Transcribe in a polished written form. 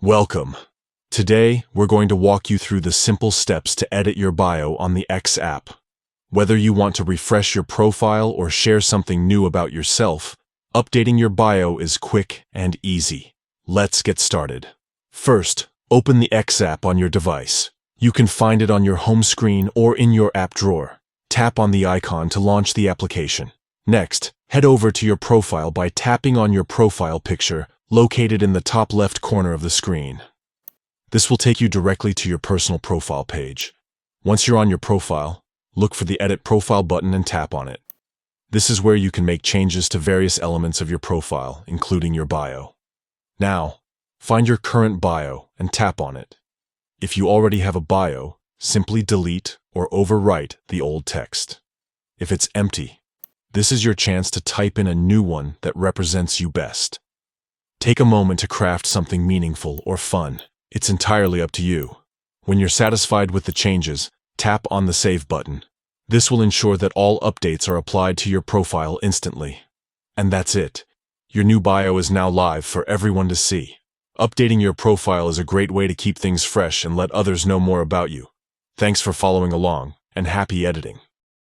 Welcome. Today, we're going to walk you through the simple steps to edit your bio on the X app. Whether you want to refresh your profile or share something new about yourself, updating your bio is quick and easy. Let's get started. First, open the X app on your device. You can find it on your home screen or in your app drawer. Tap on the icon to launch the application. Next, head over to your profile by tapping on your profile picture located in the top left corner of the screen. This will take you directly to your personal profile page. Once you're on your profile, look for the Edit Profile button and tap on it. This is where you can make changes to various elements of your profile, including your bio. Now, find your current bio and tap on it. If you already have a bio, simply delete or overwrite the old text. If it's empty, this is your chance to type in a new one that represents you best. Take a moment to craft something meaningful or fun. It's entirely up to you. When you're satisfied with the changes, tap on the Save button. This will ensure that all updates are applied to your profile instantly. And that's it. Your new bio is now live for everyone to see. Updating your profile is a great way to keep things fresh and let others know more about you. Thanks for following along, and happy editing.